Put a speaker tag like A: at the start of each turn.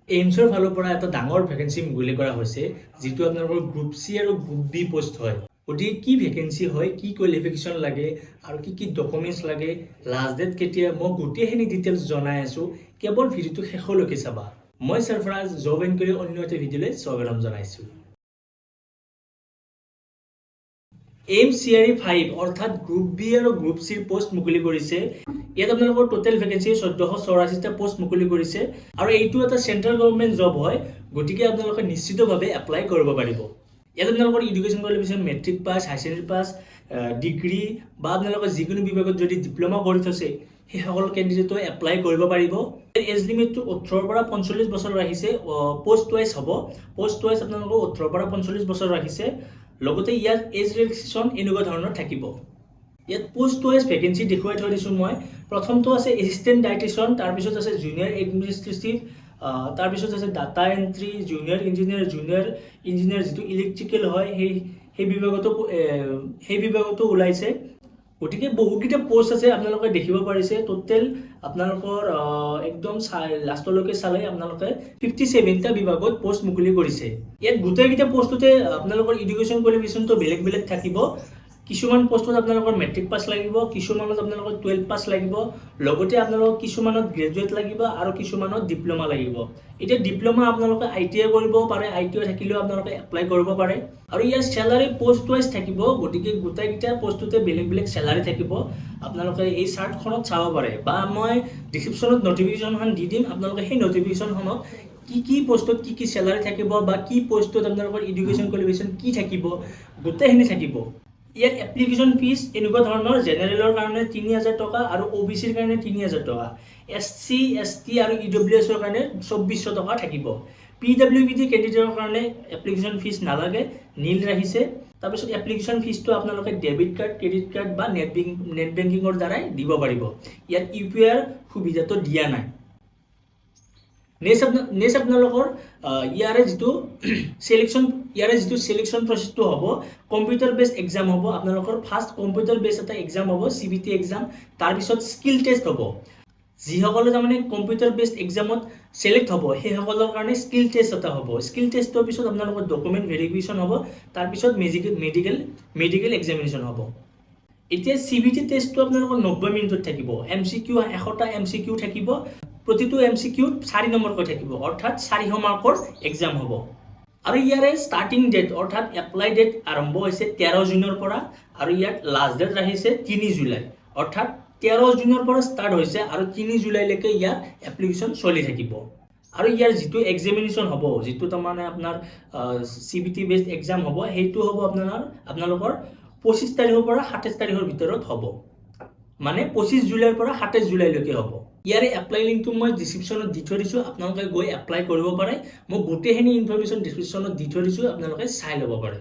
A: এইমছৰ ফালৰ পৰা এটা ডাঙৰ ভেকেঞ্চি মুকলি কৰা হৈছে, যিটো আপোনালোকৰ গ্ৰুপ চি আৰু গ্ৰুপ বি পোষ্ট হয়। গতিকে কি ভেকেঞ্চি হয়, কি কোৱালিফিকেশ্যন লাগে আৰু কি ডকুমেণ্টছ লাগে, লাষ্ট ডেট কেতিয়া, মই গোটেইখিনি ডিটেইলছ জনাই আছোঁ। কেৱল ভিডিঅ'টো শেষলৈকে চাবা। মই চাৰফৰাজ জব এনকুৱাৰী অন্য এটা ভিডিঅ'লৈ স্বাগতম জনাইছোঁ। এইমছ CRE 5 অৰ্থাৎ গ্ৰুপ বি আৰু গ্ৰুপ চিৰ পোষ্ট মুকলি কৰিছে। ইয়াত আপোনালোকৰ টোটেল ভেকেঞ্চি 1484টা পোষ্ট মুকলি কৰিছে আৰু এইটো এটা চেন্ট্ৰেল গভৰ্ণমেণ্ট জব হয়, গতিকে আপোনালোকে নিশ্চিতভাৱে এপ্লাই কৰিব পাৰিব। ইয়াত আপোনালোকৰ এডুকেশ্যন কোৱালিফিকেশ্যন মেট্ৰিক পাছ, হাই ছেকেণ্ডেৰী পাছ, ডিগ্ৰী বা আপোনালোকৰ যিকোনো বিভাগত যদি ডিপ্ল'মা কৰি থৈছে সেই সকলো কেণ্ডিডেটো এপ্লাই কৰিব পাৰিব। এজ লিমিটটো 18 পৰা 45 বছৰ ৰাখিছে। পোষ্ট ৱাইজ হ'ব, পোষ্ট ৱাইজ আপোনালোকৰ 18 পৰা 45 বছৰ ৰাখিছে। লগতে ইয়াত এজ ৰিলেক্সেশ্যন এনেকুৱা ধৰণৰ থাকিব। ইয়াত পোষ্ট ৱাইজ ভেকেঞ্চি দেখুৱাই থৈ দিছোঁ মই। প্ৰথমটো আছে এছিষ্টেণ্ট ডায়েটিচিয়ান, তাৰপিছত আছে জুনিয়ৰ এডমিনিষ্ট্ৰেটিভ, তাৰপিছত আছে ডাটা এণ্ট্ৰি, জুনিয়ৰ ইঞ্জিনিয়াৰ যিটো ইলেক্ট্ৰিকেল হয় সেই বিভাগতো ওলাইছে। গতিকে বহুকেইটা পোষ্ট আছে, আপোনালোকে দেখিব পাৰিছে। টোটেল আপোনালোকৰ একদম লাষ্টলৈকে চালে আপোনালোকে 57টা বিভাগত পোষ্ট মুকলি কৰিছে। ইয়াত গোটেইকেইটা পোষ্টতে আপোনালোকৰ এডুকেশ্যন কোৱালিফিকেশ্যনটো বেলেগ বেলেগ থাকিব। কিছুমান পোষ্টত আপোনালোকৰ মেট্ৰিক পাছ লাগিব, কিছুমানত আপোনালোকৰ 12 পাছ লাগিব, লগতে আপোনালোকৰ কিছুমানত গ্ৰেজুৱেট লাগিব আৰু কিছুমানত ডিপ্ল'মা লাগিব। এতিয়া ডিপ্ল'মা আপোনালোকে ITI কৰিব পাৰে, ITI থাকিলেও আপোনালোকে এপ্লাই কৰিব পাৰে। আৰু ইয়াৰ চেলাৰী পোষ্ট ৱাইজ থাকিব, গতিকে গোটেইকেইটা পোষ্টতে বেলেগ বেলেগ চেলাৰী থাকিব। আপোনালোকে এই চাৰ্টখনত চাব পাৰে বা মই ডিছক্ৰিপশ্যনত নটিফিকেশ্যনখন দি দিম। আপোনালোকে সেই নটিফিকেশ্যনখনত কি পোষ্টত কি চেলাৰী থাকিব বা কি পোষ্টত আপোনালোকৰ এডুকেশ্যন কোৱালিফিকেশ্যন কি থাকিব, গোটেইখিনি থাকিব। ইয়াত এপ্লিকেশ্যন ফিজ এনেকুৱা ধৰণৰ: জেনেৰেলৰ কাৰণে 3000 টকা আৰু OBCৰ কাৰণে 3000 টকা, SC ST আৰু EWSৰ কাৰণে 2400 টকা থাকিব। PWBD কেণ্ডিডেটৰ কাৰণে এপ্লিকেশ্যন ফিজ নালাগে, নীল ৰাখিছে। তাৰপিছত এপ্লিকেশ্যন ফিজটো আপোনালোকে ডেবিট কাৰ্ড, ক্ৰেডিট কাৰ্ড বা নেট বেংকিঙৰ দ্বাৰাই দিব পাৰিব। ইয়াত UPI সুবিধাটো দিয়া নাই। নেক্সট আপোনালোকৰ ইয়াৰে যিটো চিলেকশ্যন প্ৰচেছটো হ'ব, কম্পিউটাৰ বেছড এক্সাম হ'ব। আপোনালোকৰ ফাৰ্ষ্ট কম্পিউটাৰ বেছড এটা এক্সাম হ'ব, CBT এক্সাম। তাৰপিছত স্কিল টেষ্ট হ'ব। যিসকলে তাৰমানে কম্পিউটাৰ বেছড এক্সামত চিলেক্ট হ'ব সেইসকলৰ কাৰণে স্কিল টেষ্ট এটা হ'ব। স্কিল টেষ্টৰ পিছত আপোনালোকৰ ডকুমেণ্ট ভেৰিফিকেশ্যন হ'ব, তাৰপিছত মেডিকেল এক্সামিনেশ্যন হ'ব। এতিয়া CBT টেষ্টটো আপোনালোকৰ 90 মিনিটত থাকিব। MCQ 100টা MCQ থাকিব। প্ৰতিটো MCQত 4 নম্বৰকৈ থাকিব, অৰ্থাৎ 400 মাৰ্কৰ এক্সাম হ'ব। আৰু ইয়াৰে ষ্টাৰ্টিং ডেট অৰ্থাৎ এপ্লাই ডেট আৰম্ভ হৈছে 13 জুনৰ পৰা আৰু ইয়াত লাষ্ট ডেট ৰাখিছে 3 জুলাই। অৰ্থাৎ 13 জুনৰ পৰা ষ্টাৰ্ট হৈছে আৰু 3 জুলাইলৈকে ইয়াৰ এপ্লিকেশ্যন চলি থাকিব। আৰু ইয়াৰ যিটো এক্সামিনেশ্যন হ'ব, যিটো তাৰমানে আপোনাৰ CBT বেছড এক্সাম হ'ব, সেইটো হ'ব আপোনালোকৰ 25 তাৰিখৰ পৰা 27 তাৰিখৰ ভিতৰত হ'ব। মানে 25 জুলাইৰ পৰা 27 জুলাইলৈকে হ'ব। ইয়াৰে এপ্লাই লিংকটো মই ডিছক্ৰিপশ্যনত দি থৈ দিছোঁ, আপোনালোকে গৈ এপ্লাই কৰিব পাৰে। মই গোটেইখিনি ইনফৰমেশ্যন ডিছক্ৰিপশ্যনত দি থৈ দিছোঁ, আপোনালোকে চাই ল'ব পাৰে।